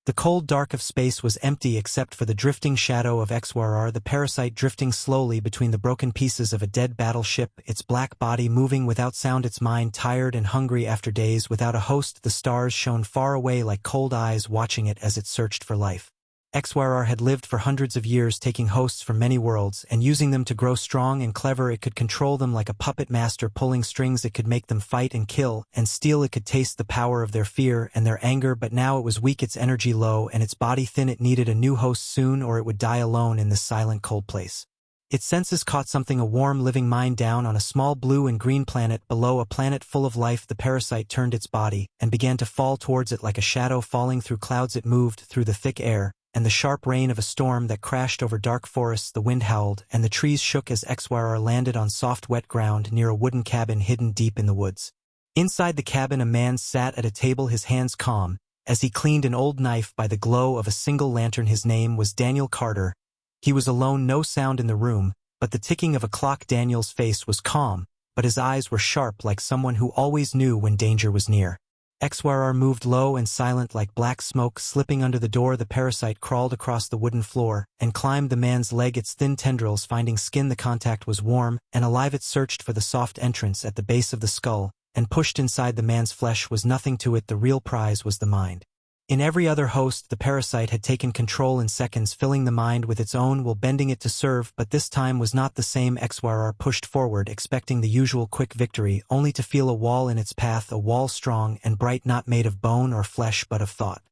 The cold dark of space was empty except for the drifting shadow of HFY the parasite drifting slowly between the broken pieces of a dead battleship, its black body moving without sound, its mind tired and hungry after days without a host. The stars shone far away like cold eyes watching it as it searched for life. HFY had lived for hundreds of years, taking hosts from many worlds and using them to grow strong and clever. It could control them like a puppet master pulling strings. It could make them fight and kill and steal. It could taste the power of their fear and their anger, but now it was weak, its energy low, and its body thin. It needed a new host soon, or it would die alone in this silent, cold place. Its senses caught something, a warm, living mind down on a small blue and green planet below, a planet full of life. The parasite turned its body and began to fall towards it like a shadow falling through clouds. It moved through the thick air and the sharp rain of a storm that crashed over dark forests. The wind howled, and the trees shook as HFY landed on soft, wet ground near a wooden cabin hidden deep in the woods. Inside the cabin, a man sat at a table, his hands calm, as he cleaned an old knife by the glow of a single lantern. His name was Daniel Carter. He was alone, no sound in the room, but the ticking of a clock. Daniel's face was calm, but his eyes were sharp, like someone who always knew when danger was near. HFY moved low and silent like black smoke slipping under the door. The parasite crawled across the wooden floor and climbed the man's leg, its thin tendrils finding skin. The contact was warm and alive. It searched for the soft entrance at the base of the skull and pushed inside. The man's flesh was nothing to it. The real prize was the mind. In every other host, the parasite had taken control in seconds, filling the mind with its own will, bending it to serve, but this time was not the same. HFY pushed forward, expecting the usual quick victory, only to feel a wall in its path, a wall strong and bright, not made of bone or flesh but of thought.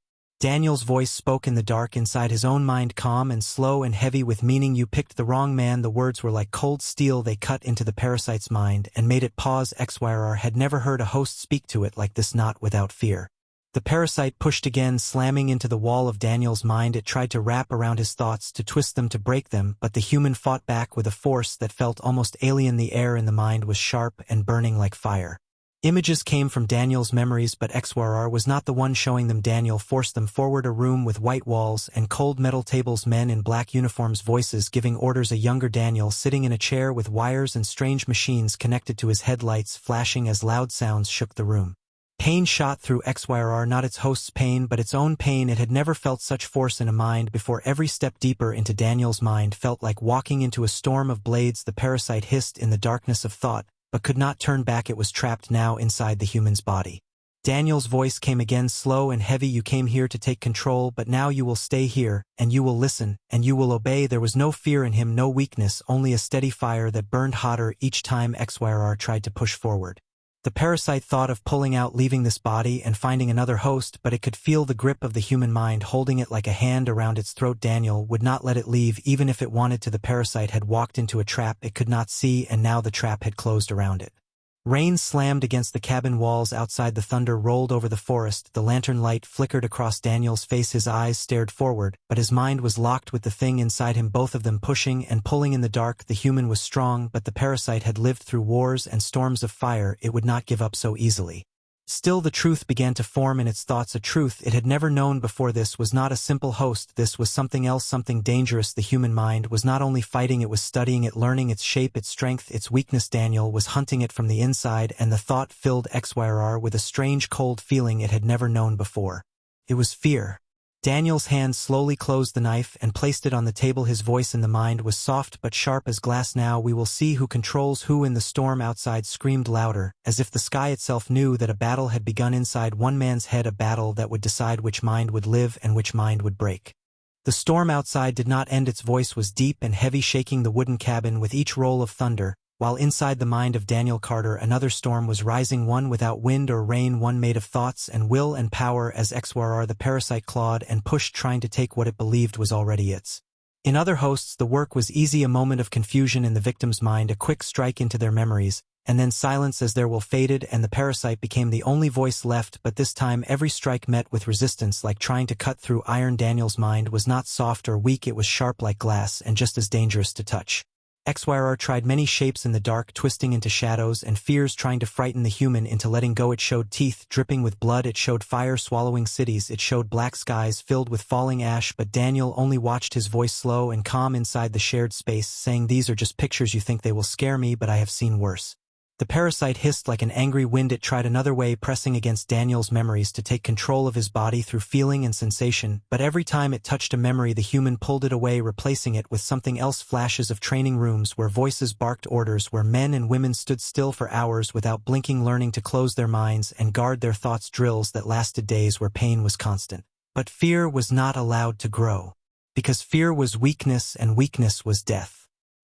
Daniel's voice spoke in the dark inside his own mind, calm and slow and heavy with meaning. You picked the wrong man. The words were like cold steel. They cut into the parasite's mind and made it pause. HFY had never heard a host speak to it like this, not without fear. The parasite pushed again, slamming into the wall of Daniel's mind. It tried to wrap around his thoughts, to twist them, to break them, but the human fought back with a force that felt almost alien. The air in the mind was sharp and burning like fire. Images came from Daniel's memories, but HFY was not the one showing them. Daniel forced them forward, a room with white walls and cold metal tables, men in black uniforms, voices giving orders. A younger Daniel sitting in a chair with wires and strange machines connected to his headlights flashing as loud sounds shook the room. Pain shot through HFY, not its host's pain, but its own pain. It had never felt such force in a mind before. Every step deeper into Daniel's mind felt like walking into a storm of blades. The parasite hissed in the darkness of thought, but could not turn back. It was trapped now inside the human's body. Daniel's voice came again, slow and heavy. You came here to take control, but now you will stay here, and you will listen, and you will obey. There was no fear in him, no weakness, only a steady fire that burned hotter each time HFY tried to push forward. The parasite thought of pulling out, leaving this body and finding another host, but it could feel the grip of the human mind holding it like a hand around its throat. Daniel would not let it leave, even if it wanted to. The parasite had walked into a trap it could not see, and now the trap had closed around it. Rain slammed against the cabin walls outside. The thunder rolled over the forest. The lantern light flickered across Daniel's face. His eyes stared forward, but his mind was locked with the thing inside him, both of them pushing and pulling in the dark. The human was strong, but the parasite had lived through wars and storms of fire. It would not give up so easily. Still, the truth began to form in its thoughts, a truth it had never known before. This was not a simple host. This was something else, something dangerous. The human mind was not only fighting, it was studying it, learning its shape, its strength, its weakness. Daniel was hunting it from the inside, and the thought filled HFY with a strange cold feeling it had never known before. It was fear. Daniel's hand slowly closed the knife and placed it on the table. His voice in the mind was soft but sharp as glass. Now we will see who controls who. In the storm outside screamed louder, as if the sky itself knew that a battle had begun inside one man's head, a battle that would decide which mind would live and which mind would break. The storm outside did not end. Its voice was deep and heavy, shaking the wooden cabin with each roll of thunder, while inside the mind of Daniel Carter another storm was rising, one without wind or rain, one made of thoughts and will and power. As HFY the parasite clawed and pushed, trying to take what it believed was already its. In other hosts the work was easy, a moment of confusion in the victim's mind, a quick strike into their memories, and then silence as their will faded and the parasite became the only voice left. But this time every strike met with resistance, like trying to cut through iron. Daniel's mind was not soft or weak, it was sharp like glass and just as dangerous to touch. HFY tried many shapes in the dark, twisting into shadows and fears, trying to frighten the human into letting go. It showed teeth dripping with blood, it showed fire swallowing cities, it showed black skies filled with falling ash, but Daniel only watched, his voice slow and calm inside the shared space, saying, "These are just pictures. You think they will scare me, but I have seen worse. The parasite hissed like an angry wind. It tried another way, pressing against Daniel's memories to take control of his body through feeling and sensation, but every time it touched a memory the human pulled it away, replacing it with something else. Flashes of training rooms where voices barked orders, where men and women stood still for hours without blinking, learning to close their minds and guard their thoughts. Drills that lasted days where pain was constant. But fear was not allowed to grow. Because fear was weakness and weakness was death.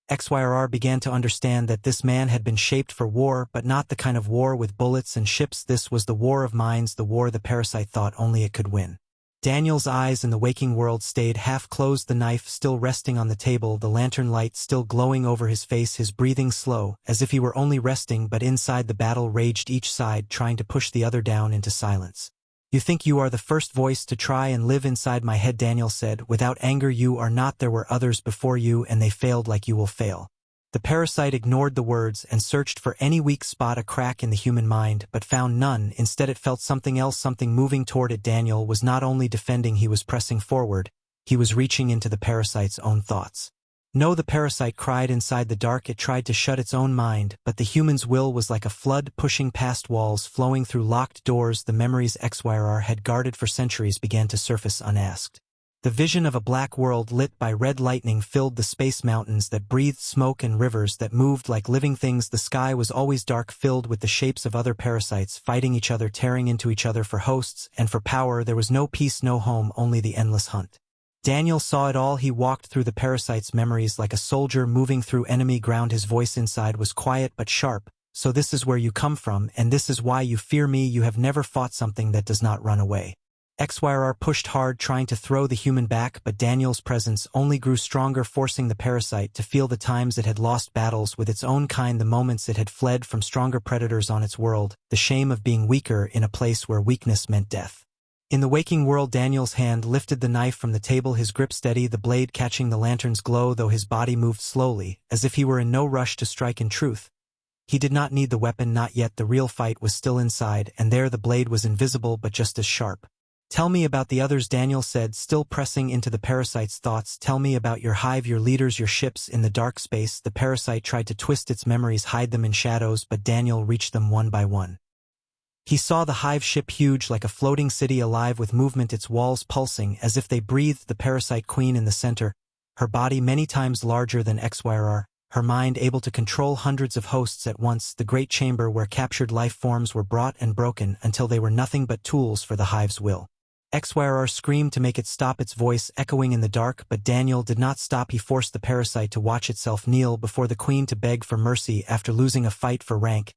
XYRR began to understand that this man had been shaped for war, but not the kind of war with bullets and ships. This was the war of minds, the war the parasite thought only it could win. Daniel's eyes in the waking world stayed half closed, the knife still resting on the table, the lantern light still glowing over his face, his breathing slow, as if he were only resting. But inside the battle raged, each side trying to push the other down into silence. "You think you are the first voice to try and live inside my head," Daniel said. "Without anger you are not. There were others before you and they failed like you will fail." The parasite ignored the words and searched for any weak spot, a crack in the human mind, but found none. Instead it felt something else, something moving toward it. Daniel was not only defending, he was pressing forward. He was reaching into the parasite's own thoughts. "No," the parasite cried inside the dark. It tried to shut its own mind, but the human's will was like a flood, pushing past walls, flowing through locked doors. The memories XYRR had guarded for centuries began to surface unasked. The vision of a black world lit by red lightning filled the space, mountains that breathed smoke and rivers that moved like living things. The sky was always dark, filled with the shapes of other parasites, fighting each other, tearing into each other for hosts and for power. There was no peace, no home, only the endless hunt. Daniel saw it all. He walked through the parasite's memories like a soldier moving through enemy ground. His voice inside was quiet but sharp. "So this is where you come from, and this is why you fear me. You have never fought something that does not run away." XYRR pushed hard, trying to throw the human back, but Daniel's presence only grew stronger, forcing the parasite to feel the times it had lost battles with its own kind, the moments it had fled from stronger predators on its world, the shame of being weaker in a place where weakness meant death. In the waking world, Daniel's hand lifted the knife from the table, his grip steady, the blade catching the lantern's glow, though his body moved slowly, as if he were in no rush to strike. In truth, he did not need the weapon, not yet. The real fight was still inside, and there the blade was invisible but just as sharp. "Tell me about the others," Daniel said, still pressing into the parasite's thoughts. "Tell me about your hive, your leaders, your ships." In the dark space, the parasite tried to twist its memories, hide them in shadows, but Daniel reached them one by one. He saw the hive ship, huge like a floating city, alive with movement, its walls pulsing as if they breathed. The parasite queen in the center, her body many times larger than XYRR, her mind able to control hundreds of hosts at once. The great chamber where captured life forms were brought and broken until they were nothing but tools for the hive's will. XYRR screamed to make it stop, its voice echoing in the dark, but Daniel did not stop. He forced the parasite to watch itself kneel before the queen, to beg for mercy after losing a fight for rank.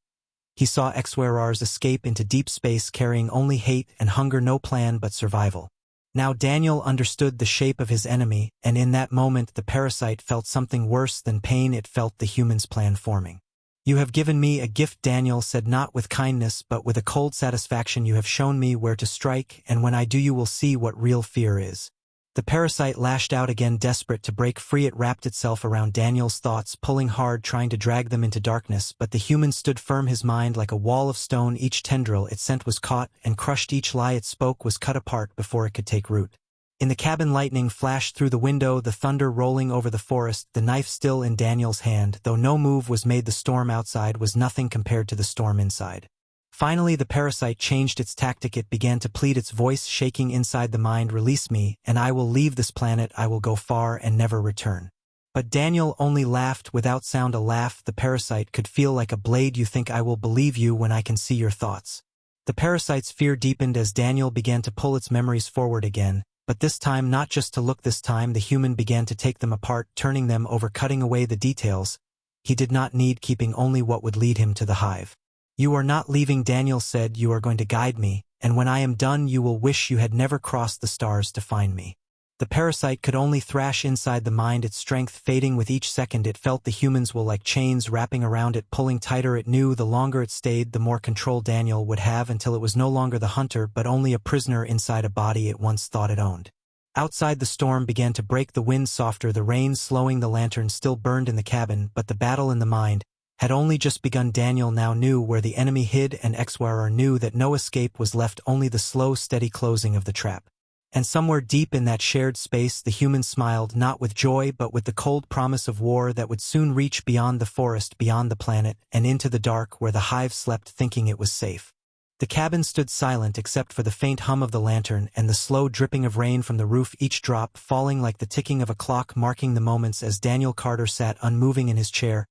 He saw XYRR's escape into deep space, carrying only hate and hunger, no plan but survival. Now Daniel understood the shape of his enemy, and in that moment the parasite felt something worse than pain. It felt the human's plan forming. "You have given me a gift," Daniel said, not with kindness but with a cold satisfaction. "You have shown me where to strike, and when I do you will see what real fear is." The parasite lashed out again, desperate to break free. It wrapped itself around Daniel's thoughts, pulling hard, trying to drag them into darkness, but the human stood firm, his mind like a wall of stone. Each tendril it sent was caught and crushed, each lie it spoke was cut apart before it could take root. In the cabin, lightning flashed through the window, the thunder rolling over the forest, the knife still in Daniel's hand. Though no move was made, the storm outside was nothing compared to the storm inside. Finally the parasite changed its tactic. It began to plead, its voice shaking inside the mind. "Release me, and I will leave this planet. I will go far and never return." But Daniel only laughed without sound, a laugh the parasite could feel like a blade. "You think I will believe you when I can see your thoughts?" The parasite's fear deepened as Daniel began to pull its memories forward again, but this time not just to look. This time the human began to take them apart, turning them over, cutting away the details. He did not need, keeping only what would lead him to the hive. "You are not leaving," Daniel said. "You are going to guide me, and when I am done you will wish you had never crossed the stars to find me." The parasite could only thrash inside the mind, its strength fading with each second. It felt the human's will like chains wrapping around it, pulling tighter. It knew the longer it stayed, the more control Daniel would have, until it was no longer the hunter but only a prisoner inside a body it once thought it owned. Outside the storm began to break, the wind softer, the rain slowing. The lantern still burned in the cabin, but the battle in the mind had only just begun. Daniel now knew where the enemy hid, and XYRR knew that no escape was left, only the slow, steady closing of the trap. And somewhere deep in that shared space the human smiled, not with joy but with the cold promise of war that would soon reach beyond the forest, beyond the planet, and into the dark where the hive slept thinking it was safe. The cabin stood silent except for the faint hum of the lantern and the slow dripping of rain from the roof, each drop falling like the ticking of a clock marking the moments as Daniel Carter sat unmoving in his chair,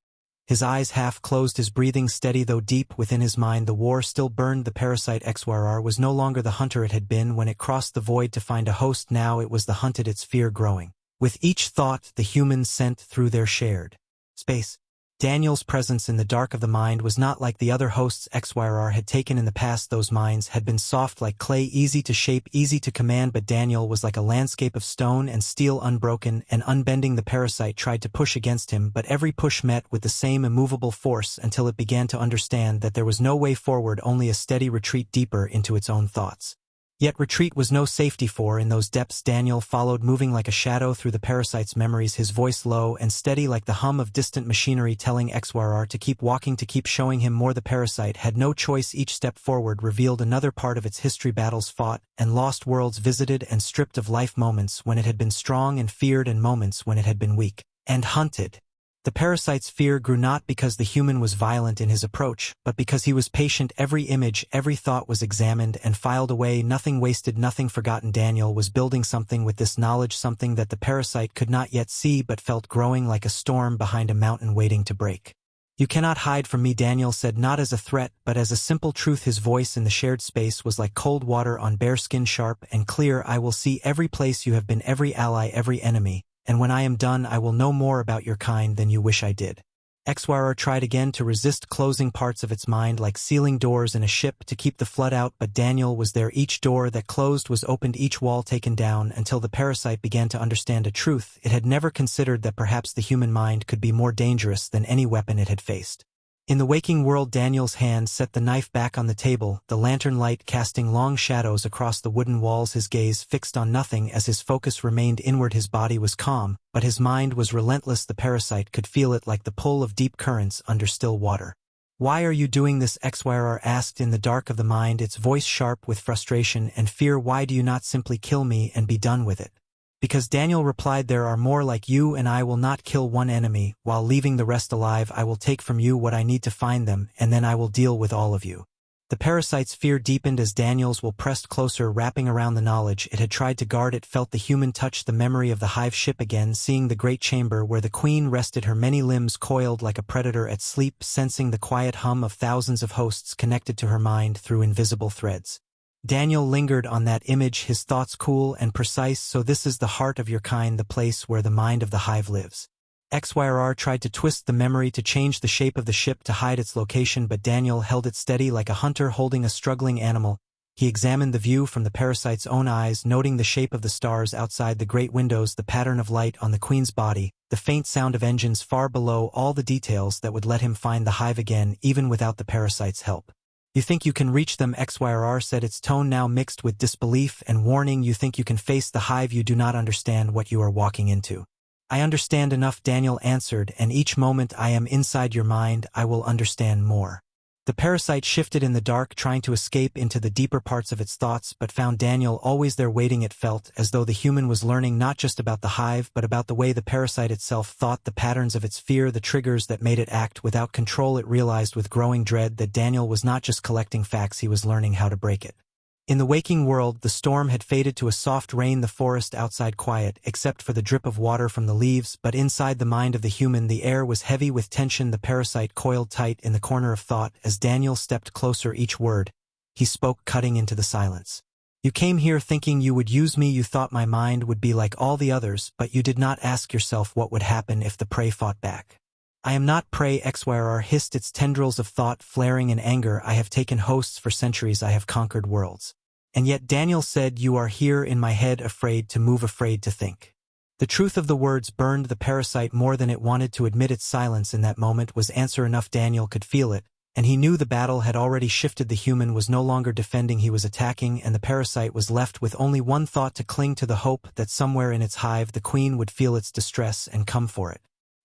his eyes half closed, his breathing steady though deep within his mind the war still burned. The parasite HFY was no longer the hunter it had been when it crossed the void to find a host, now it was the hunted, its fear growing. With each thought the humans sent through their shared space. Daniel's presence in the dark of the mind was not like the other hosts HFY had taken in the past. Those minds had been soft like clay, easy to shape, easy to command, but Daniel was like a landscape of stone and steel, unbroken and unbending. The parasite tried to push against him, but every push met with the same immovable force until it began to understand that there was no way forward, only a steady retreat deeper into its own thoughts. Yet retreat was no safety, for in those depths Daniel followed, moving like a shadow through the parasite's memories, his voice low and steady like the hum of distant machinery telling HFY to keep walking, to keep showing him more. The parasite had no choice. Each step forward revealed another part of its history, battles fought and lost, worlds visited and stripped of life, moments when it had been strong and feared and moments when it had been weak and hunted. The parasite's fear grew not because the human was violent in his approach, but because he was patient. Every image, every thought was examined and filed away, nothing wasted, nothing forgotten. Daniel was building something with this knowledge, something that the parasite could not yet see but felt growing like a storm behind a mountain waiting to break. "You cannot hide from me," Daniel said, not as a threat but as a simple truth. His voice in the shared space was like cold water on bare skin, sharp and clear. "I will see every place you have been, every ally, every enemy. And when I am done I will know more about your kind than you wish I did." HFY tried again to resist, closing parts of its mind like sealing doors in a ship to keep the flood out, but Daniel was there. Each door that closed was opened, each wall taken down, until the parasite began to understand a truth it had never considered, that perhaps the human mind could be more dangerous than any weapon it had faced. In the waking world Daniel's hand set the knife back on the table, the lantern light casting long shadows across the wooden walls, his gaze fixed on nothing as his focus remained inward. His body was calm, but his mind was relentless. The parasite could feel it like the pull of deep currents under still water. "Why are you doing this?" HFY asked in the dark of the mind, its voice sharp with frustration and fear. "Why do you not simply kill me and be done with it?" "Because," Daniel replied, "there are more like you, and I will not kill one enemy, while leaving the rest alive. I will take from you what I need to find them, and then I will deal with all of you." The parasite's fear deepened as Daniel's will pressed closer, wrapping around the knowledge it had tried to guard. It felt the human touch, the memory of the hive ship again, seeing the great chamber where the queen rested, her many limbs coiled like a predator at sleep, sensing the quiet hum of thousands of hosts connected to her mind through invisible threads. Daniel lingered on that image, his thoughts cool and precise. "So this is the heart of your kind, the place where the mind of the hive lives." HFY tried to twist the memory, to change the shape of the ship, to hide its location, but Daniel held it steady like a hunter holding a struggling animal. He examined the view from the parasite's own eyes, noting the shape of the stars outside the great windows, the pattern of light on the queen's body, the faint sound of engines far below, all the details that would let him find the hive again, even without the parasite's help. "You think you can reach them?" HFY said, its tone now mixed with disbelief and warning. "You think you can face the hive? You do not understand what you are walking into." "I understand enough," Daniel answered, "and each moment I am inside your mind, I will understand more." The parasite shifted in the dark, trying to escape into the deeper parts of its thoughts, but found Daniel always there waiting. It felt as though the human was learning not just about the hive, but about the way the parasite itself thought, the patterns of its fear, the triggers that made it act without control. It realized with growing dread that Daniel was not just collecting facts, he was learning how to break it. In the waking world, the storm had faded to a soft rain, the forest outside quiet, except for the drip of water from the leaves, but inside the mind of the human the air was heavy with tension. The parasite coiled tight in the corner of thought as Daniel stepped closer, each word he spoke cutting into the silence. "You came here thinking you would use me, you thought my mind would be like all the others, but you did not ask yourself what would happen if the prey fought back." "I am not prey," HFY hissed, its tendrils of thought flaring in anger. "I have taken hosts for centuries, I have conquered worlds. And yet," Daniel said, "you are here in my head, afraid to move, afraid to think." The truth of the words burned the parasite more than it wanted to admit. Its silence in that moment was answer enough. Daniel could feel it, and he knew the battle had already shifted. The human was no longer defending, he was attacking, and the parasite was left with only one thought, to cling to the hope that somewhere in its hive the queen would feel its distress and come for it.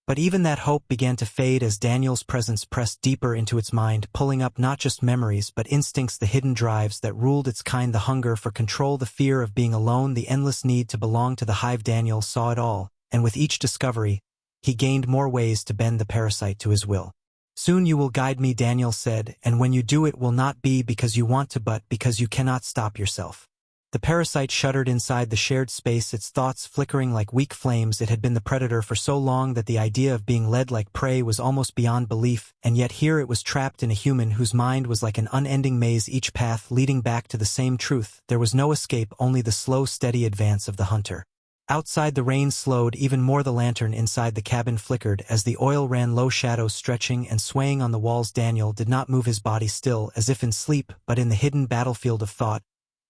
But even that hope began to fade as Daniel's presence pressed deeper into its mind, pulling up not just memories but instincts, the hidden drives that ruled its kind, the hunger for control, the fear of being alone, the endless need to belong to the hive. Daniel saw it all, and with each discovery, he gained more ways to bend the parasite to his will. "Soon you will guide me," Daniel said, "and when you do it will not be because you want to but because you cannot stop yourself." The parasite shuddered inside the shared space, its thoughts flickering like weak flames. It had been the predator for so long that the idea of being led like prey was almost beyond belief, and yet here it was trapped in a human whose mind was like an unending maze, each path leading back to the same truth. There was no escape, only the slow, steady advance of the hunter. Outside, the rain slowed even more. The lantern inside the cabin flickered as the oil ran low, shadows stretching and swaying on the walls. Daniel did not move, his body still, as if in sleep, but in the hidden battlefield of thought.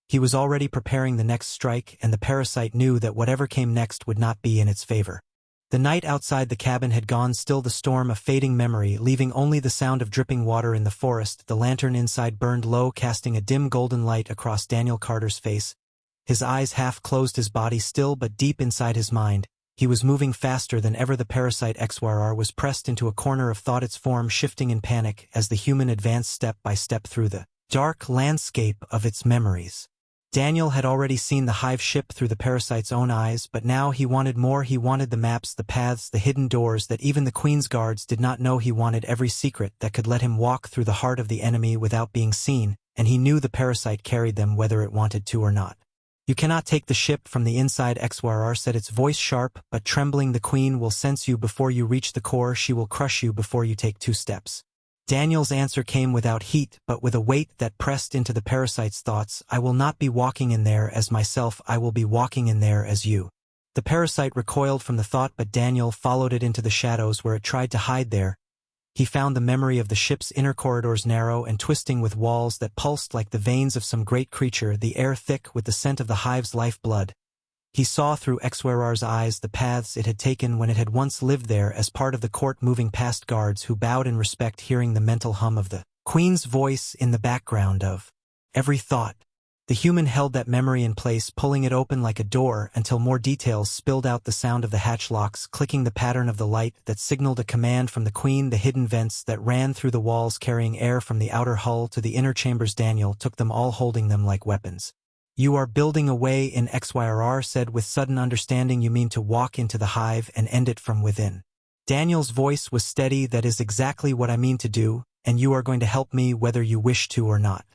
He was already preparing the next strike, and the parasite knew that whatever came next would not be in its favor. The night outside the cabin had gone still, the storm a fading memory, leaving only the sound of dripping water in the forest. The lantern inside burned low, casting a dim golden light across Daniel Carter's face. His eyes half closed, his body still, but deep inside his mind, he was moving faster than ever. The parasite HFY was pressed into a corner of thought, its form shifting in panic as the human advanced step by step through the dark landscape of its memories. Daniel had already seen the hive ship through the parasite's own eyes, but now he wanted more. He wanted the maps, the paths, the hidden doors that even the Queen's guards did not know. He wanted every secret that could let him walk through the heart of the enemy without being seen, and he knew the parasite carried them whether it wanted to or not. "You cannot take the ship from the inside," HFY said, its voice sharp but trembling. "The Queen will sense you before you reach the core. She will crush you before you take 2 steps. Daniel's answer came without heat, but with a weight that pressed into the parasite's thoughts. "I will not be walking in there as myself, I will be walking in there as you." The parasite recoiled from the thought, but Daniel followed it into the shadows where it tried to hide there. He found the memory of the ship's inner corridors, narrow and twisting with walls that pulsed like the veins of some great creature, the air thick with the scent of the hive's lifeblood. He saw through HFY's eyes the paths it had taken when it had once lived there as part of the court, moving past guards who bowed in respect, hearing the mental hum of the Queen's voice in the background of every thought. The human held that memory in place, pulling it open like a door until more details spilled out, the sound of the hatch locks clicking, the pattern of the light that signaled a command from the Queen, the hidden vents that ran through the walls carrying air from the outer hull to the inner chambers. Daniel took them all, holding them like weapons. "You are building a way in," HFY said with sudden understanding. "You mean to walk into the hive and end it from within." Daniel's voice was steady. "That is exactly what I mean to do, and you are going to help me whether you wish to or not."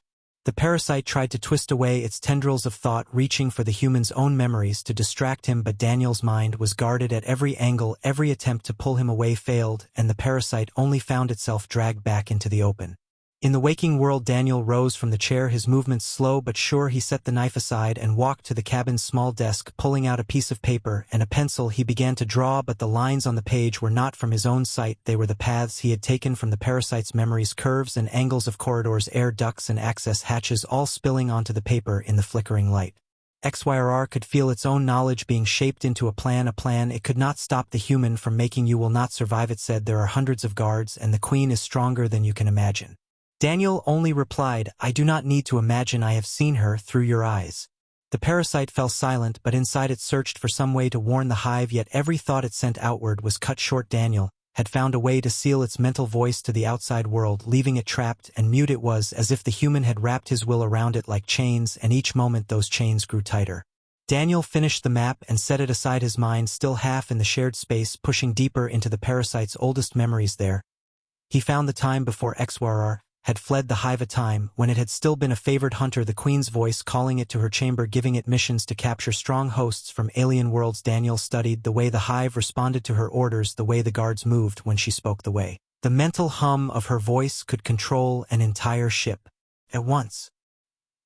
The parasite tried to twist away its tendrils of thought, reaching for the human's own memories to distract him, but Daniel's mind was guarded at every angle. Every attempt to pull him away failed, and the parasite only found itself dragged back into the open. In the waking world, Daniel rose from the chair, his movements slow but sure. He set the knife aside and walked to the cabin's small desk. Pulling out a piece of paper and a pencil, he began to draw, but the lines on the page were not from his own sight. They were the paths he had taken from the parasite's memories, curves and angles of corridors, air ducts and access hatches, all spilling onto the paper in the flickering light. HFY could feel its own knowledge being shaped into a plan. It could not stop the human from making. "You will not survive," it said. "There are hundreds of guards, and the Queen is stronger than you can imagine." Daniel only replied, "I do not need to imagine, I have seen her through your eyes." The parasite fell silent, but inside it searched for some way to warn the hive, yet every thought it sent outward was cut short. Daniel had found a way to seal its mental voice to the outside world, leaving it trapped and mute. It was as if the human had wrapped his will around it like chains, and each moment those chains grew tighter. Daniel finished the map and set it aside, his mind still half in the shared space, pushing deeper into the parasite's oldest memories. There he found the time before HFY had fled the hive, a time when it had still been a favored hunter, the Queen's voice calling it to her chamber, giving it missions to capture strong hosts from alien worlds. Daniel studied the way the hive responded to her orders, the way the guards moved when she spoke, the way the mental hum of her voice could control an entire ship at once.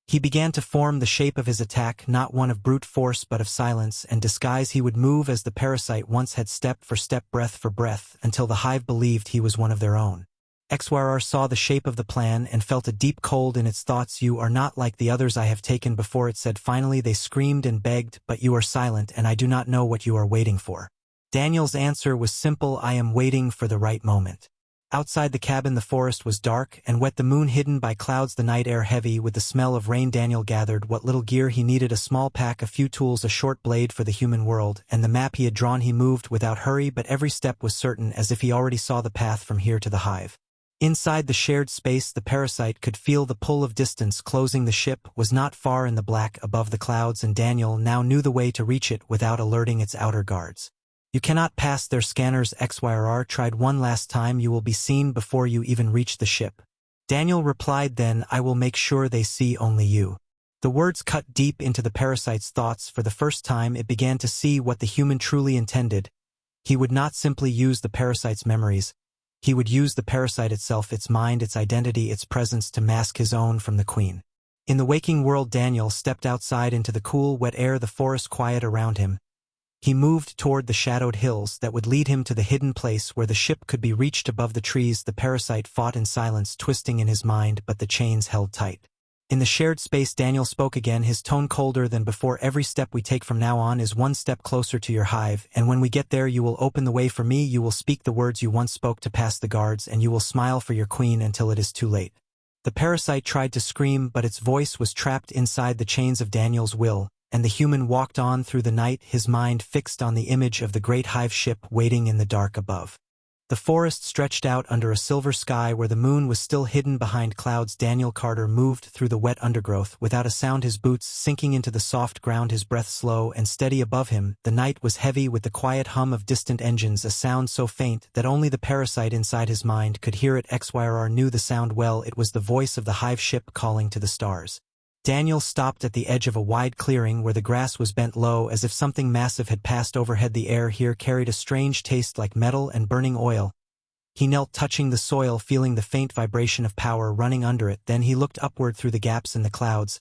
He began to form the shape of his attack, not one of brute force but of silence and disguise. He would move as the parasite once had, step for step, breath for breath, until the hive believed he was one of their own. HFY saw the shape of the plan and felt a deep cold in its thoughts. "You are not like the others I have taken before," it said finally. "They screamed and begged, but you are silent, and I do not know what you are waiting for." Daniel's answer was simple, "I am waiting for the right moment. Outside the cabin the forest was dark and wet, the moon hidden by clouds, the night air heavy with the smell of rain. Daniel gathered what little gear he needed: a small pack, a few tools, a short blade for the human world, and the map he had drawn. He moved without hurry, but every step was certain, as if he already saw the path from here to the hive. Inside the shared space, the parasite could feel the pull of distance closing. The ship was not far in the black above the clouds, and Daniel now knew the way to reach it without alerting its outer guards. You cannot pass their scanners. HFY tried one last time. You will be seen before you even reach the ship. Daniel replied, then I will make sure they see only you. The words cut deep into the parasite's thoughts. For the first time it began to see what the human truly intended. He would not simply use the parasite's memories. He would use the parasite itself, its mind, its identity, its presence, to mask his own from the queen. In the waking world, Daniel stepped outside into the cool, wet air, the forest quiet around him. He moved toward the shadowed hills that would lead him to the hidden place where the ship could be reached. Above the trees, the parasite fought in silence, twisting in his mind, but the chains held tight. In the shared space, Daniel spoke again, his tone colder than before. Every step we take from now on is one step closer to your hive, and when we get there you will open the way for me. You will speak the words you once spoke to pass the guards, and you will smile for your queen until it is too late. The parasite tried to scream, but its voice was trapped inside the chains of Daniel's will. And the human walked on through the night, his mind fixed on the image of the great hive ship waiting in the dark above. The forest stretched out under a silver sky where the moon was still hidden behind clouds. Daniel Carter moved through the wet undergrowth without a sound, his boots sinking into the soft ground, his breath slow and steady. Above him, the night was heavy with the quiet hum of distant engines, a sound so faint that only the parasite inside his mind could hear it. HFY knew the sound well. It was the voice of the hive ship calling to the stars. Daniel stopped at the edge of a wide clearing where the grass was bent low, as if something massive had passed overhead. The air here carried a strange taste like metal and burning oil. He knelt, touching the soil, feeling the faint vibration of power running under it. Then he looked upward through the gaps in the clouds.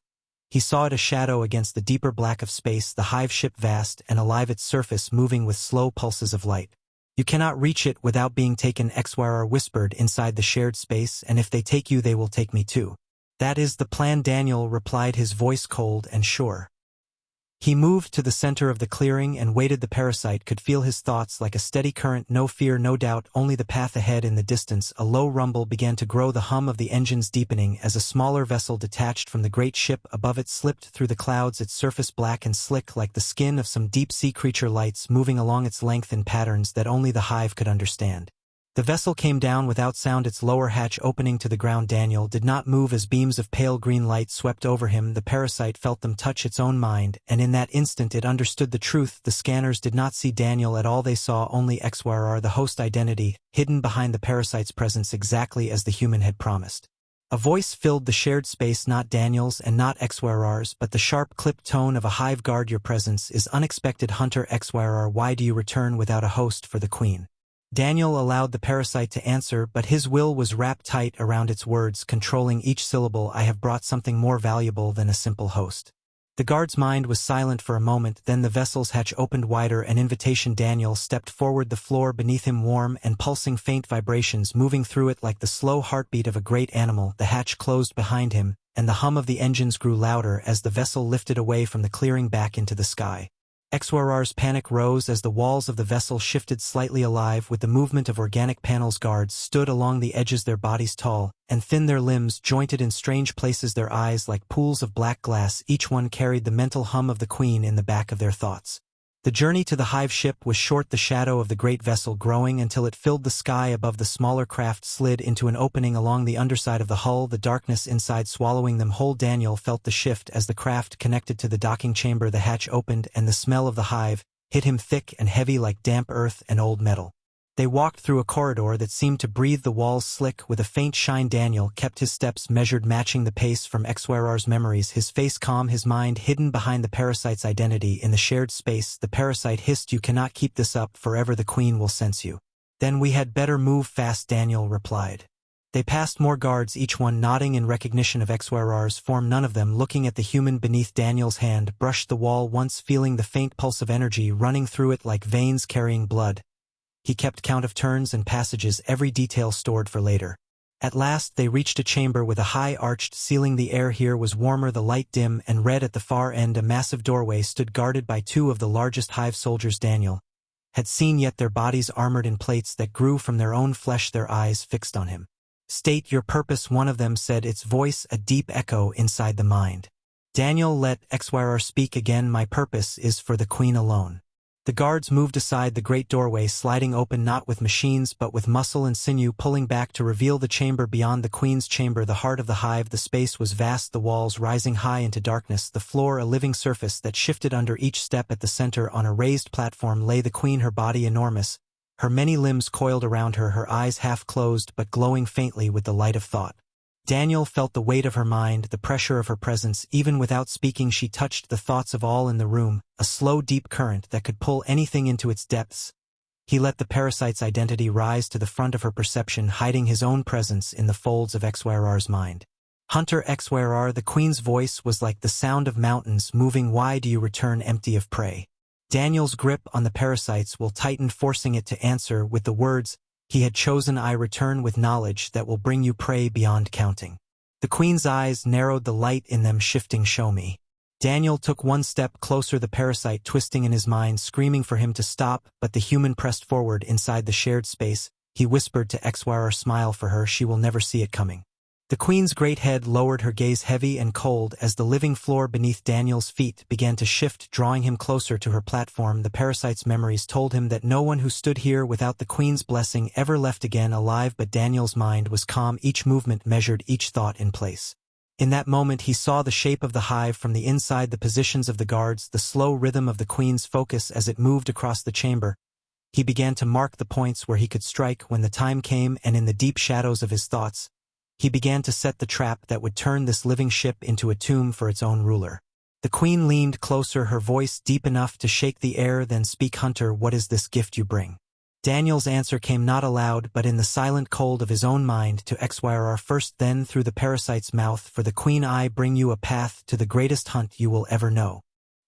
He saw it, a shadow against the deeper black of space, the hive ship vast and alive, its surface moving with slow pulses of light. You cannot reach it without being taken, HFY whispered inside the shared space, and if they take you they will take me too. That is the plan, Daniel replied, his voice cold and sure. He moved to the center of the clearing and waited. The parasite could feel his thoughts like a steady current. No fear, no doubt, only the path ahead. In the distance, a low rumble began to grow, the hum of the engines deepening as a smaller vessel detached from the great ship above it slipped through the clouds, its surface black and slick like the skin of some deep-sea creature, lights moving along its length in patterns that only the hive could understand. The vessel came down without sound, its lower hatch opening to the ground. Daniel did not move as beams of pale green light swept over him. The parasite felt them touch its own mind, and in that instant it understood the truth. The scanners did not see Daniel at all. They saw only HFY, the host identity, hidden behind the parasite's presence, exactly as the human had promised. A voice filled the shared space, not Daniel's and not HFY's, but the sharp, clipped tone of a hive guard. Your presence is unexpected, Hunter. HFY, why do you return without a host for the queen? Daniel allowed the parasite to answer, but his will was wrapped tight around its words, controlling each syllable. I have brought something more valuable than a simple host. The guard's mind was silent for a moment, then the vessel's hatch opened wider, an invitation. Daniel stepped forward, the floor beneath him warm and pulsing, faint vibrations moving through it like the slow heartbeat of a great animal. The hatch closed behind him, and the hum of the engines grew louder as the vessel lifted away from the clearing back into the sky. HFY's panic rose as the walls of the vessel shifted slightly, alive with the movement of organic panels. Guards stood along the edges, their bodies tall and thin, their limbs jointed in strange places, their eyes like pools of black glass. Each one carried the mental hum of the queen in the back of their thoughts. The journey to the hive ship was short, the shadow of the great vessel growing until it filled the sky above. The smaller craft slid into an opening along the underside of the hull, the darkness inside swallowing them whole. Daniel felt the shift as the craft connected to the docking chamber. The hatch opened and the smell of the hive hit him thick and heavy like damp earth and old metal. They walked through a corridor that seemed to breathe, the walls slick with a faint shine. Daniel kept his steps measured, matching the pace from HFY's memories, his face calm, his mind hidden behind the parasite's identity. In the shared space, the parasite hissed, you cannot keep this up forever, the queen will sense you. Then we had better move fast, Daniel replied. They passed more guards, each one nodding in recognition of HFY's form. None of them looking at the human beneath. Daniel's hand brushed the wall once, feeling the faint pulse of energy running through it like veins carrying blood. He kept count of turns and passages, every detail stored for later. At last they reached a chamber with a high arched ceiling. The air here was warmer, the light dim and red. At the far end a massive doorway stood, guarded by two of the largest hive soldiers. Daniel had seen, yet their bodies armored in plates that grew from their own flesh, their eyes fixed on him. "State your purpose," one of them said, its voice a deep echo inside the mind. Daniel let HFY speak again. "My purpose is for the Queen alone." The guards moved aside, the great doorway sliding open, not with machines but with muscle and sinew pulling back to reveal the chamber beyond, the Queen's chamber, the heart of the hive. The space was vast, the walls rising high into darkness, the floor a living surface that shifted under each step. At the center, on a raised platform, lay the Queen, her body enormous, her many limbs coiled around her, her eyes half closed but glowing faintly with the light of thought. Daniel felt the weight of her mind, the pressure of her presence. Even without speaking, she touched the thoughts of all in the room, a slow, deep current that could pull anything into its depths. He let the parasite's identity rise to the front of her perception, hiding his own presence in the folds of HFY's mind. "Hunter HFY," the Queen's voice was like the sound of mountains moving. "Why do you return empty of prey?" Daniel's grip on the parasite's will tightened, forcing it to answer with the words he had chosen. "I return with knowledge that will bring you prey beyond counting." The Queen's eyes narrowed, the light in them shifting. "Show me." Daniel took one step closer, the parasite twisting in his mind, screaming for him to stop, but the human pressed forward inside the shared space. He whispered to HFY, "Smile for her, she will never see it coming." The Queen's great head lowered, her gaze heavy and cold, as the living floor beneath Daniel's feet began to shift, drawing him closer to her platform. The parasite's memories told him that no one who stood here without the Queen's blessing ever left again alive, but Daniel's mind was calm, each movement measured, each thought in place. In that moment he saw the shape of the hive from the inside, the positions of the guards, the slow rhythm of the Queen's focus as it moved across the chamber. He began to mark the points where he could strike when the time came, and in the deep shadows of his thoughts, he began to set the trap that would turn this living ship into a tomb for its own ruler. The Queen leaned closer, her voice deep enough to shake the air. "Then speak, Hunter, what is this gift you bring?" Daniel's answer came not aloud, but in the silent cold of his own mind, to HFY first, then through the parasite's mouth. "For the Queen I bring you a path to the greatest hunt you will ever know."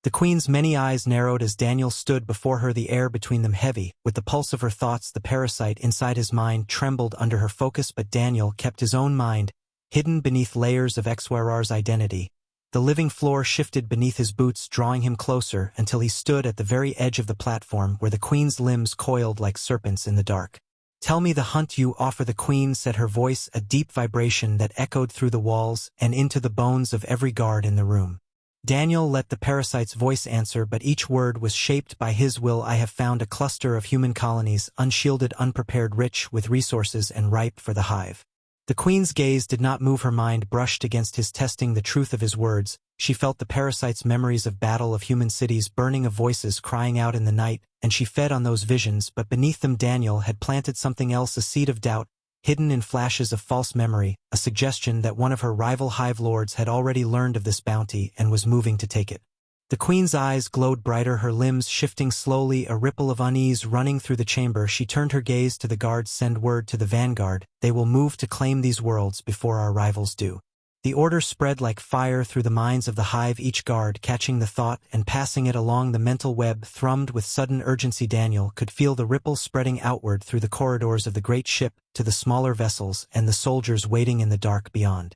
The Queen's many eyes narrowed as Daniel stood before her, the air between them heavy with the pulse of her thoughts. The parasite inside his mind trembled under her focus, but Daniel kept his own mind hidden beneath layers of HFY's identity. The living floor shifted beneath his boots, drawing him closer until he stood at the very edge of the platform, where the Queen's limbs coiled like serpents in the dark. "Tell me the hunt you offer," the Queen said, her voice a deep vibration that echoed through the walls and into the bones of every guard in the room. Daniel let the parasite's voice answer, but each word was shaped by his will. "I have found a cluster of human colonies, unshielded, unprepared, rich with resources and ripe for the hive." The Queen's gaze did not move, her mind brushed against his, testing the truth of his words. She felt the parasite's memories of battle, of human cities burning, of voices crying out in the night, and she fed on those visions, but beneath them Daniel had planted something else, a seed of doubt, hidden in flashes of false memory, a suggestion that one of her rival hive lords had already learned of this bounty and was moving to take it. The Queen's eyes glowed brighter, her limbs shifting slowly, a ripple of unease running through the chamber. She turned her gaze to the guards. "Send word to the vanguard, they will move to claim these worlds before our rivals do." The order spread like fire through the minds of the hive, each guard catching the thought and passing it along. The mental web thrummed with sudden urgency. Daniel could feel the ripples spreading outward through the corridors of the great ship to the smaller vessels and the soldiers waiting in the dark beyond.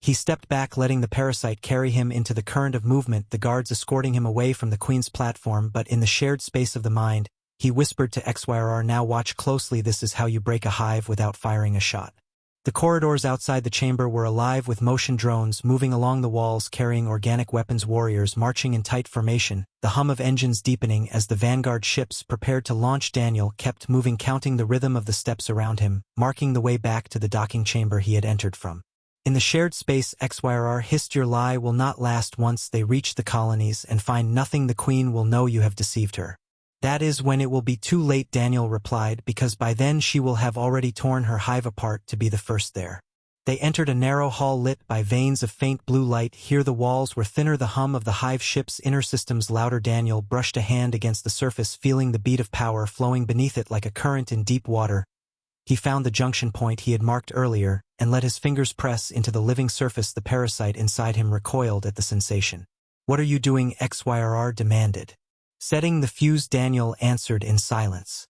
He stepped back, letting the parasite carry him into the current of movement, the guards escorting him away from the Queen's platform. But in the shared space of the mind, he whispered to HFY, "Now watch closely. This is how you break a hive without firing a shot." The corridors outside the chamber were alive with motion, drones moving along the walls carrying organic weapons, warriors marching in tight formation, the hum of engines deepening as the vanguard ships prepared to launch. Daniel kept moving, counting the rhythm of the steps around him, marking the way back to the docking chamber he had entered from. In the shared space, HFY hissed, "Your lie will not last. Once they reach the colonies and find nothing, the Queen will know you have deceived her. That is when it will be too late," Daniel replied, "because by then she will have already torn her hive apart to be the first there." They entered a narrow hall lit by veins of faint blue light. Here the walls were thinner, the hum of the hive ship's inner systems louder. Daniel brushed a hand against the surface, feeling the beat of power flowing beneath it like a current in deep water. He found the junction point he had marked earlier, and let his fingers press into the living surface. The parasite inside him recoiled at the sensation. "What are you doing?" HFY demanded. "Setting the fuse," Daniel answered in silence.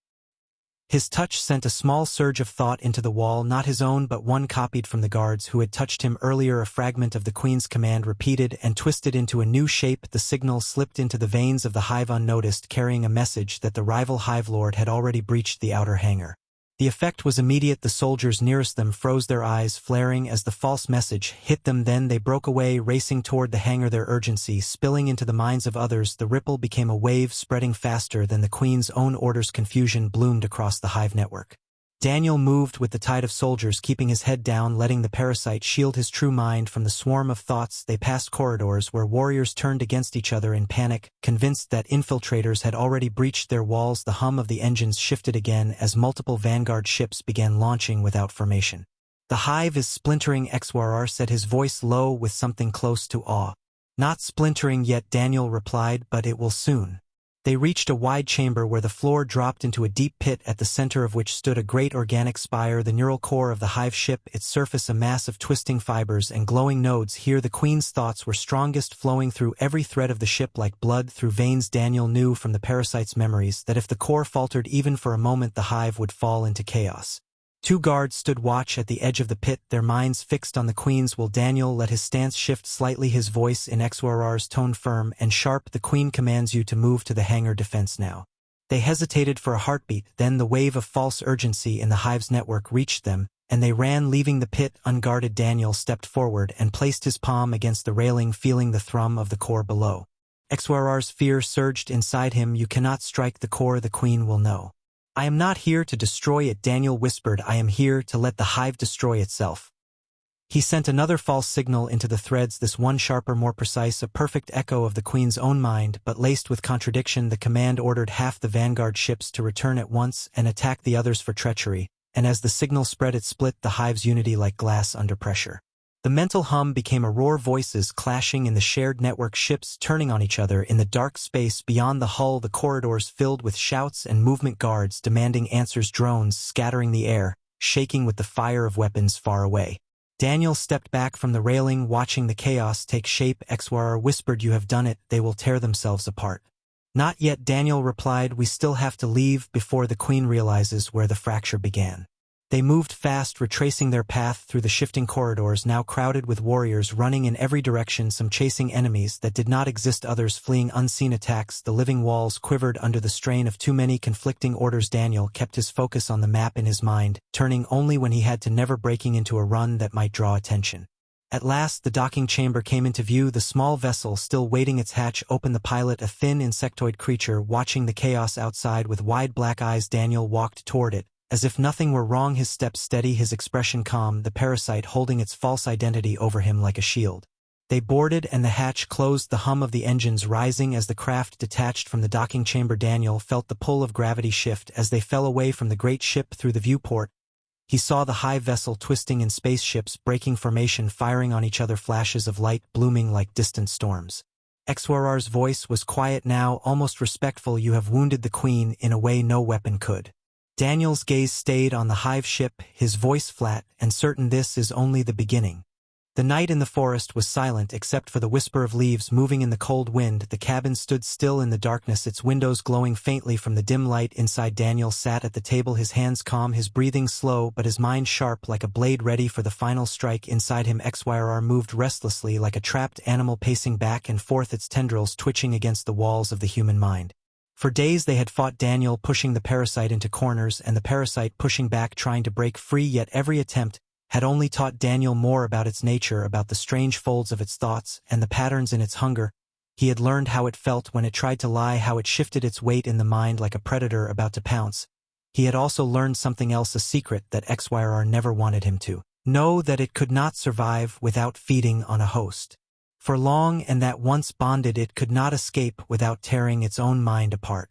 His touch sent a small surge of thought into the wall, not his own but one copied from the guards who had touched him earlier. A fragment of the Queen's command repeated and twisted into a new shape. The signal slipped into the veins of the hive unnoticed, carrying a message that the rival hive lord had already breached the outer hangar. The effect was immediate. The soldiers nearest them froze, their eyes flaring as the false message hit them. Then they broke away, racing toward the hangar, their urgency spilling into the minds of others. The ripple became a wave, spreading faster than the Queen's own orders. Confusion bloomed across the hive network. Daniel moved with the tide of soldiers, keeping his head down, letting the parasite shield his true mind from the swarm of thoughts. They passed corridors where warriors turned against each other in panic, convinced that infiltrators had already breached their walls. The hum of the engines shifted again as multiple vanguard ships began launching without formation. "The hive is splintering," HFY said, his voice low with something close to awe. "Not splintering yet," Daniel replied, "but it will soon." They reached a wide chamber where the floor dropped into a deep pit, at the center of which stood a great organic spire, the neural core of the hive ship, its surface a mass of twisting fibers and glowing nodes. Here the Queen's thoughts were strongest, flowing through every thread of the ship like blood through veins. Daniel knew from the parasite's memories that if the core faltered even for a moment, the hive would fall into chaos. Two guards stood watch at the edge of the pit, their minds fixed on the Queen's will. Daniel let his stance shift slightly, his voice in HFY's tone firm and sharp. "The Queen commands you to move to the hangar defense now." They hesitated for a heartbeat, then the wave of false urgency in the hive's network reached them, and they ran, leaving the pit unguarded. Daniel stepped forward and placed his palm against the railing, feeling the thrum of the core below. HFY's fear surged inside him. "You cannot strike the core, the Queen will know." "I am not here to destroy it," Daniel whispered. "I am here to let the hive destroy itself." He sent another false signal into the threads, this one sharper, more precise, a perfect echo of the Queen's own mind, but laced with contradiction. The command ordered half the vanguard ships to return at once and attack the others for treachery, and as the signal spread, it split the hive's unity like glass under pressure. The mental hum became a roar, voices clashing in the shared network, ships turning on each other in the dark space beyond the hull, the corridors filled with shouts and movement, guards demanding answers, drones scattering the air, shaking with the fire of weapons far away. Daniel stepped back from the railing, watching the chaos take shape. HFY whispered, "You have done it, they will tear themselves apart." "Not yet," Daniel replied, "we still have to leave before the Queen realizes where the fracture began." They moved fast, retracing their path through the shifting corridors, now crowded with warriors running in every direction, some chasing enemies that did not exist, others fleeing unseen attacks. The living walls quivered under the strain of too many conflicting orders. Daniel kept his focus on the map in his mind, turning only when he had to, never breaking into a run that might draw attention. At last the docking chamber came into view, the small vessel still waiting its hatch open. The pilot, a thin insectoid creature, watching the chaos outside with wide black eyes. Daniel walked toward it, as if nothing were wrong, his steps steady, his expression calm, the parasite holding its false identity over him like a shield. They boarded and the hatch closed, the hum of the engines rising as the craft detached from the docking chamber. Daniel felt the pull of gravity shift as they fell away from the great ship through the viewport. He saw the hive vessel twisting in spaceships, breaking formation, firing on each other, flashes of light blooming like distant storms. HFY's voice was quiet now, almost respectful. "You have wounded the Queen in a way no weapon could." Daniel's gaze stayed on the hive ship, his voice flat and certain. "This is only the beginning." The night in the forest was silent except for the whisper of leaves moving in the cold wind. The cabin stood still in the darkness, its windows glowing faintly from the dim light inside. Daniel sat at the table, his hands calm, his breathing slow, but his mind sharp like a blade ready for the final strike. Inside him HFY moved restlessly like a trapped animal, pacing back and forth, its tendrils twitching against the walls of the human mind. For days they had fought, Daniel pushing the parasite into corners and the parasite pushing back, trying to break free, yet every attempt had only taught Daniel more about its nature, about the strange folds of its thoughts and the patterns in its hunger. He had learned how it felt when it tried to lie, how it shifted its weight in the mind like a predator about to pounce. He had also learned something else, a secret that HFY never wanted him to know, that it could not survive without feeding on a host for long, and that once bonded it could not escape without tearing its own mind apart.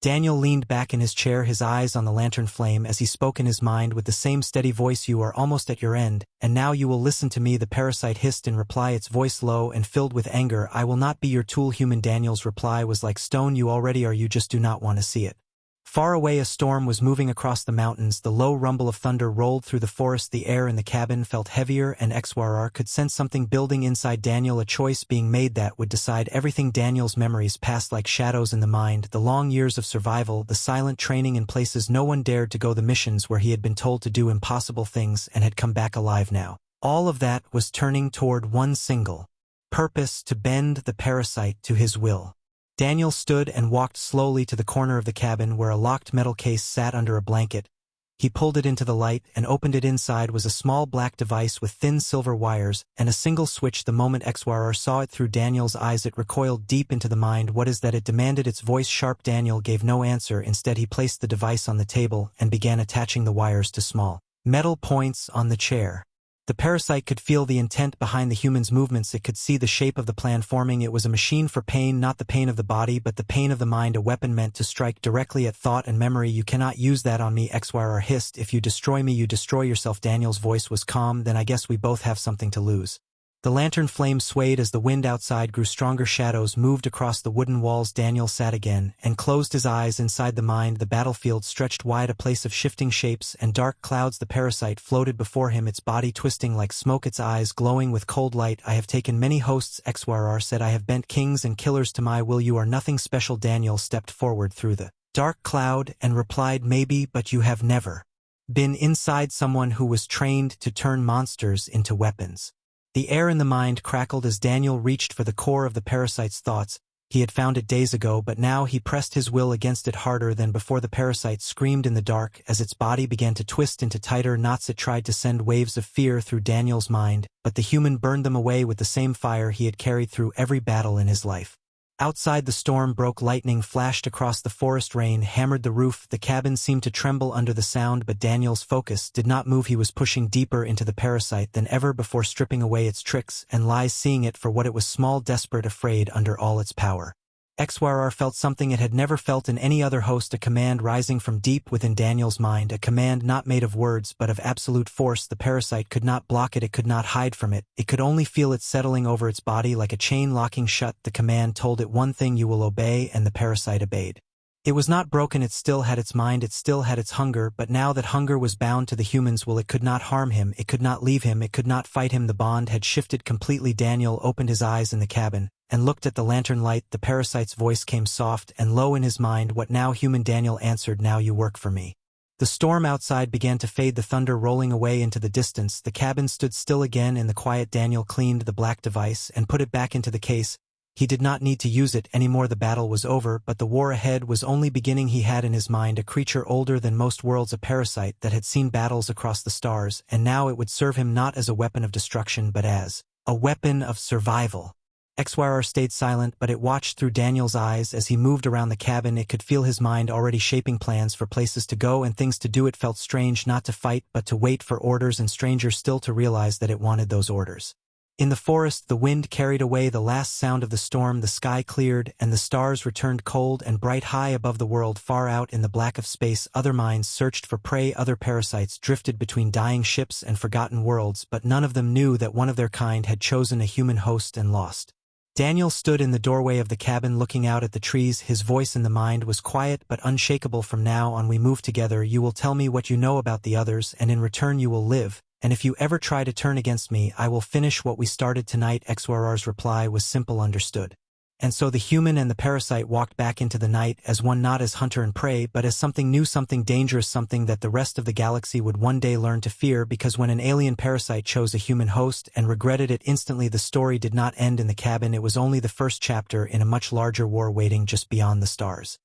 Daniel leaned back in his chair, his eyes on the lantern flame, as he spoke in his mind with the same steady voice. "You are almost at your end, and now you will listen to me," the parasite hissed in reply, its voice low and filled with anger. "I will not be your tool, human." Daniel's reply was like stone. "You already are, you just do not want to see it." Far away a storm was moving across the mountains, the low rumble of thunder rolled through the forest, the air in the cabin felt heavier, and XYR could sense something building inside Daniel, a choice being made that would decide everything. Daniel's memories passed like shadows in the mind, the long years of survival, the silent training in places no one dared to go, the missions where he had been told to do impossible things and had come back alive now. All of that was turning toward one single purpose: to bend the parasite to his will. Daniel stood and walked slowly to the corner of the cabin where a locked metal case sat under a blanket. He pulled it into the light and opened it. Inside was a small black device with thin silver wires and a single switch. The moment XYR saw it through Daniel's eyes, it recoiled deep into the mind. "What is that?" it demanded, its voice sharp. Daniel gave no answer. Instead, he placed the device on the table and began attaching the wires to small metal points on the chair. The parasite could feel the intent behind the human's movements. It could see the shape of the plan forming. It was a machine for pain, not the pain of the body, but the pain of the mind, a weapon meant to strike directly at thought and memory. "You cannot use that on me," XYR hissed. "If you destroy me, you destroy yourself." Daniel's voice was calm. "Then I guess we both have something to lose." The lantern flame swayed as the wind outside grew stronger. Shadows moved across the wooden walls. Daniel sat again and closed his eyes. Inside the mind, the battlefield stretched wide, a place of shifting shapes and dark clouds. The parasite floated before him, its body twisting like smoke, its eyes glowing with cold light. "I have taken many hosts," XYR said. "I have bent kings and killers to my will. You are nothing special." Daniel stepped forward through the dark cloud and replied, "Maybe, but you have never been inside someone who was trained to turn monsters into weapons." The air in the mind crackled as Daniel reached for the core of the parasite's thoughts. He had found it days ago, but now he pressed his will against it harder than before. The parasite screamed in the dark as its body began to twist into tighter knots. It tried to send waves of fear through Daniel's mind, but the human burned them away with the same fire he had carried through every battle in his life. Outside, the storm broke. Lightning flashed across the forest. Rain hammered the roof. The cabin seemed to tremble under the sound, but Daniel's focus did not move. He was pushing deeper into the parasite than ever before, stripping away its tricks and lies, seeing it for what it was: small, desperate, afraid under all its power. XYR felt something it had never felt in any other host, a command rising from deep within Daniel's mind, a command not made of words but of absolute force. The parasite could not block it, it could not hide from it, it could only feel it settling over its body like a chain locking shut. The command told it one thing: you will obey, and the parasite obeyed. It was not broken, it still had its mind, it still had its hunger, but now that hunger was bound to the human's will, it could not harm him, it could not leave him, it could not fight him. The bond had shifted completely. Daniel opened his eyes in the cabin and looked at the lantern light. The parasite's voice came soft and low in his mind. "What now, human?" Daniel answered. "Now you work for me." The storm outside began to fade, the thunder rolling away into the distance. The cabin stood still again in the quiet. Daniel cleaned the black device and put it back into the case. He did not need to use it anymore. The battle was over, but the war ahead was only beginning. He had in his mind a creature older than most worlds, a parasite that had seen battles across the stars, and now it would serve him not as a weapon of destruction but as a weapon of survival. XYR stayed silent, but it watched through Daniel's eyes as he moved around the cabin. It could feel his mind already shaping plans for places to go and things to do. It felt strange not to fight but to wait for orders, and stranger still to realize that it wanted those orders. In the forest, the wind carried away the last sound of the storm. The sky cleared, and the stars returned cold and bright high above the world. Far out in the black of space, other minds searched for prey. Other parasites drifted between dying ships and forgotten worlds, but none of them knew that one of their kind had chosen a human host and lost. Daniel stood in the doorway of the cabin looking out at the trees. His voice in the mind was quiet but unshakable. "From now on we move together. You will tell me what you know about the others, and in return you will live. And if you ever try to turn against me, I will finish what we started tonight." XYR's reply was simple, understood. And so the human and the parasite walked back into the night as one, not as hunter and prey, but as something new, something dangerous, something that the rest of the galaxy would one day learn to fear. Because when an alien parasite chose a human host and regretted it instantly, the story did not end in the cabin. It was only the first chapter in a much larger war waiting just beyond the stars.